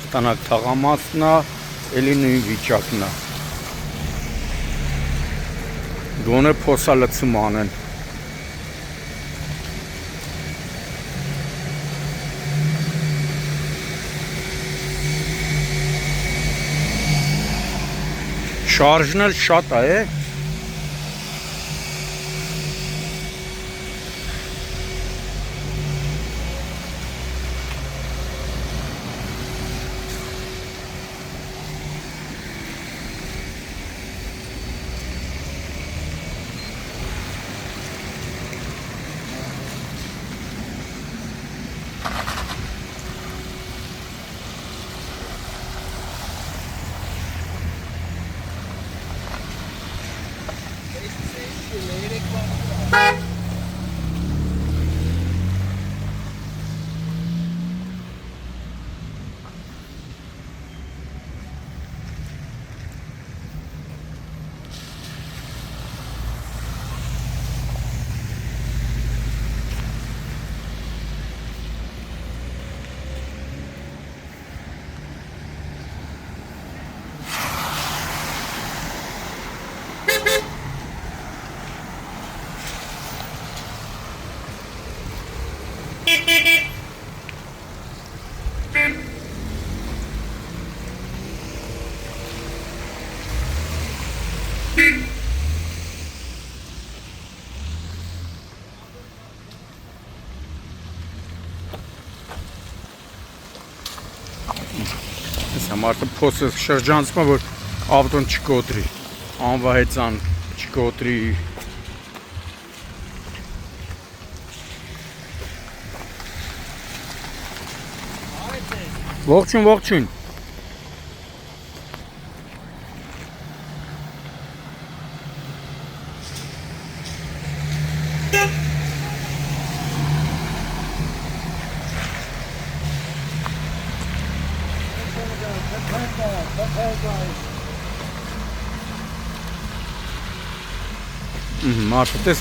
հաղթանակ թաղամասն է, էլի նույն վիճակն է։ Գոնե փոսալցում անեն։ Շարժն էլ շատ է, Մարդը փոսը շրջանցում, որ ավտոն չկոտրի, անվահեծան չկոտրի։ Ողջույն, ողջույն։ Մարդը տես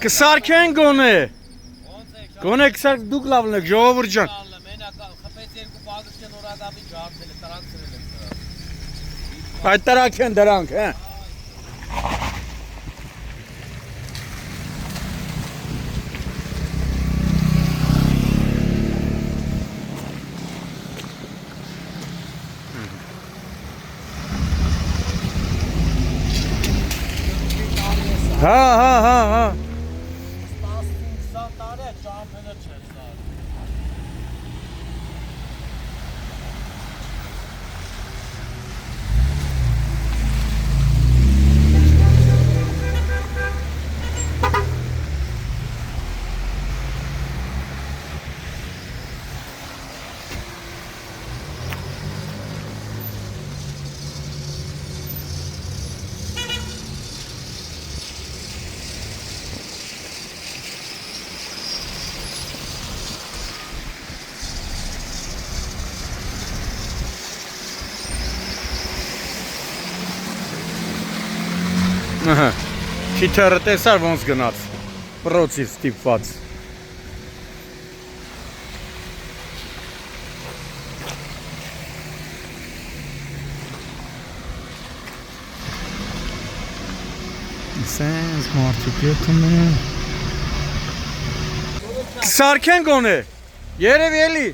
կսարքեն գոնե կսարք դուք լավն եք ժողովուրդ ջան այդ տրակ են դրանք հա Քիթերը տեսար ոնց գնաց, պրոցից ստիպված Սենց մարդիկ եթում են Կսարքեն գոնե, երև էլի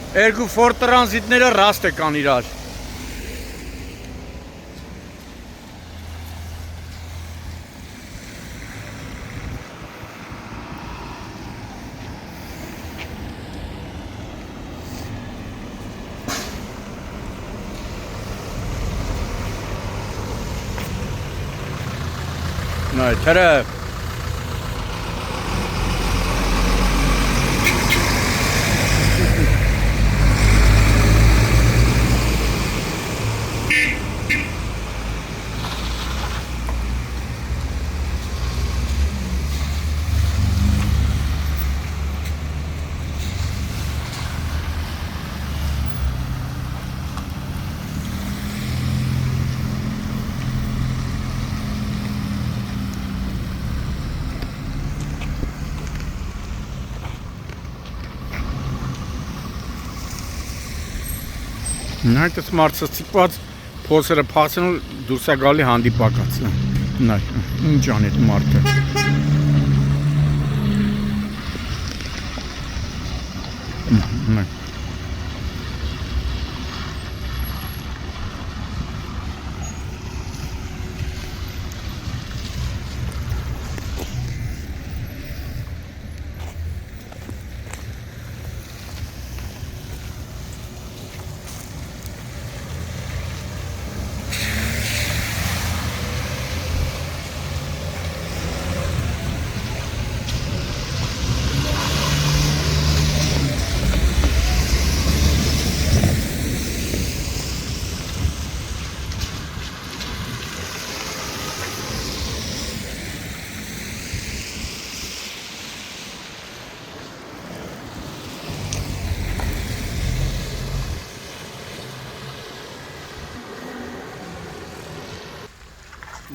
Երկու Ford Transit-ները ռաստ կան իրար։ Նայ, թրև։ Նայ, դες մարդը ցիկված փոսերը փասեն ու դուրս է գալի հանդիպակաց։ Նայ, ինչ անի այդ մարդը։ Նայ։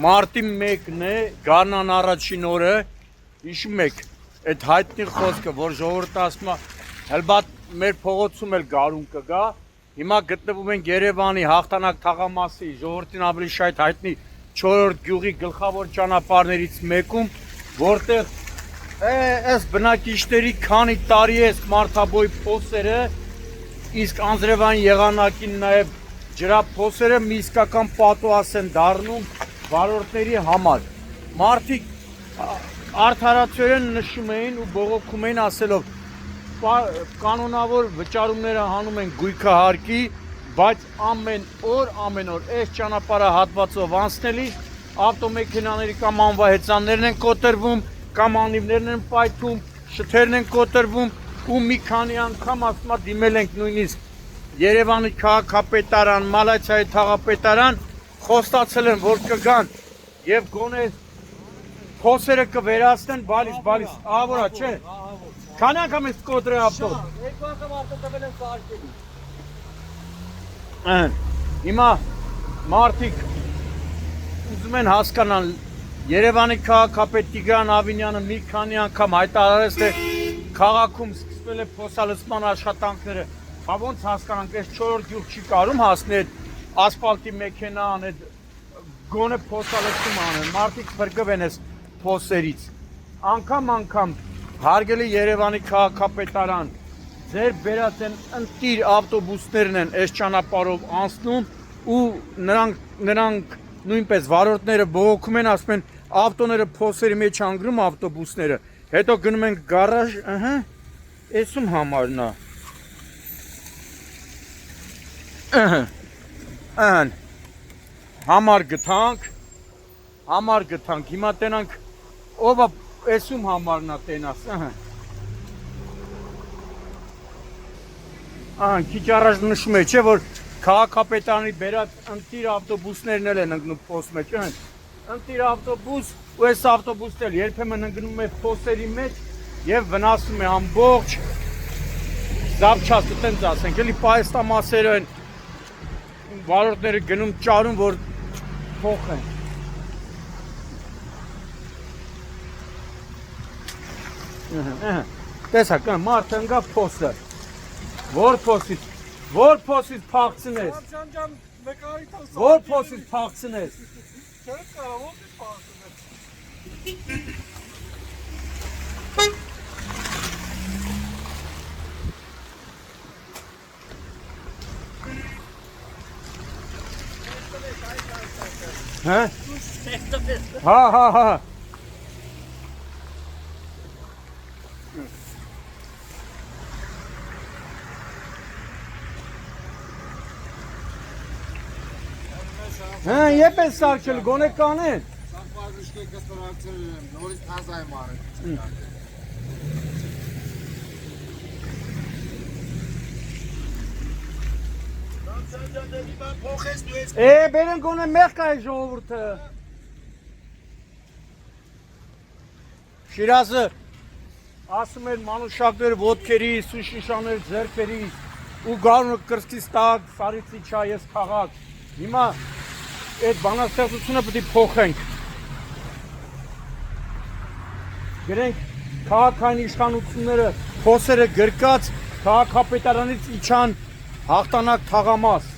Մարտի 1-ն է, գարնան առաջին օրը, հիշում եք, այդ հայտնի խոսքը, որ ժողովուրդը ասում է, հելբատ մեր փողոցում էլ գարուն կգա, հիմա գտնվում ենք Երևանի հաղթանակ թաղամասի ժողովրդին ավելի շայտ հայտնի 4-րդ գյուղի գլխավոր ճանապարհներից մեկում, որտեղ այս բնակիչների քանի տարի է մարդաբոյ փոսերը, իսկ անձրևային եղանակին նաև ջրափոսերը մի իսկական պատուհաս են դառնում վարորդների համար։ Մարդիկ արդարացիորեն նշում էին ու բողոքում էին ասելով կանոնավոր վճարումները հանում են գույքահարկի, բայց ամեն օր այս ճանապարհահատվածով անցնելիս ավտոմեքենաների կամ անվահեծաններն են կոտրվում, կամ անիվներն են պայթում, շթերն են կոտրվում ու մի քանի անգամ ասում դիմել ենք նույնիսկ Երևանի քաղաքապետարան, Մալացիայի թաղապետարան, խոստացել են, որ կգան եւ գոնե փոսերը կվերացնեն, բալիս, ահա չէ։ Քանի անգամ ես կոտրել ավտո։ Երկու անգամ ավտո տվել են սարքելի։ Հիմա մարդիկ ուզում են հասկանալ, Երևանի քաղաքապետ Տիգրան Ավինյանը մի քանի անգամ հայտարարեց, թե քաղաքում սկսվել է փոսալցման աշխատանքները։ Բա ոնց հասկանանք, այս 4-րդ գյուղ չի կարում հասնել ասֆալտի մեքենան, այդ գոնե փոսալցում անեն, մարդիկ փրկվեն այս փոսերից։ Անգամ հարգելի Երևանի քաղաքապետարան, ձեր բերած են ընտիր ավտոբուսներն են այս ճանապարհով անցնում ու նրանք նույնպես վարորդները բողոքում են, ասում են ավտոները փոսերի մեջ անգրում ավտոբուսները, հետո գնում են գարաժ, էսում համարն է։ Համար գտանք, հիմա տենանք, ով է էսում համարնա տենաս, քիչ առաջ նշում է, չէ, որ քաղաքապետարանի բերած ընտիր ավտոբուսներն էլ են ընկնում փոս մեջ, ընտիր ավտոբուս ու այս ավտոբուսն էլ երբեմն ընկնում է փոսերի մեջ եւ վնասում է ամբողջ զապչաստը, տենց ասենք, էլի պայստամասերը են վարորդները գնում ճարում, որ փոխեն։ Տեսակ, մարդը ընկա փոսը, որ փոսից փախցնես, որ փոսից փախցնես, Հա։ Հա։ Հա, եփ է սարքել, գոնե կանեն։ Սախվարժիշկի կստորակցել եմ, նորից թազա եմ արել։ Բերեն գոնե մեղք է ժողովուրդը։ Շիրազը ասում էր մանուշակներ ոտքերիս ու շիշաներ ձեռքերիս ու գարունը կրծքից տակ, սարից իջա ես քաղաք։ Հիմա այդ բանաստեղծությունը պետք է փոխենք։ Գրենք քաղաքային իշխանությունները խոսերը գրկած քաղաքապետարանից իջան հաղթանակ թաղամաս։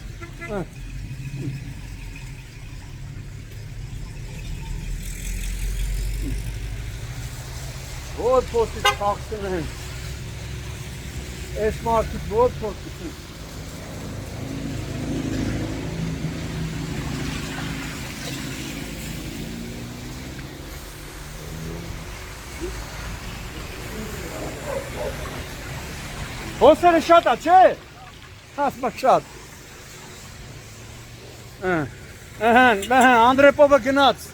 Ո՞ր փոստից խախտում են։ Այս մարդիկ ո՞ր փոստից։ Փոստերը շատ է, չէ՞։ Ասма շատ։ Անդրեպովը գնաց։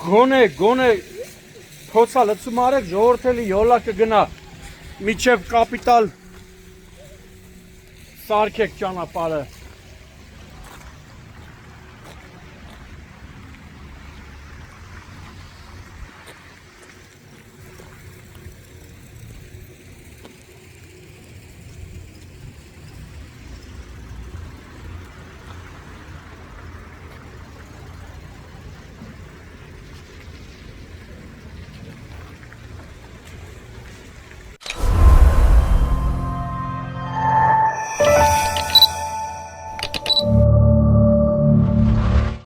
Գոնե փոցա լցում արեք, ժողովրդելի յոլա կգնա միջև կապիտալ սարքեք ճանապարհը։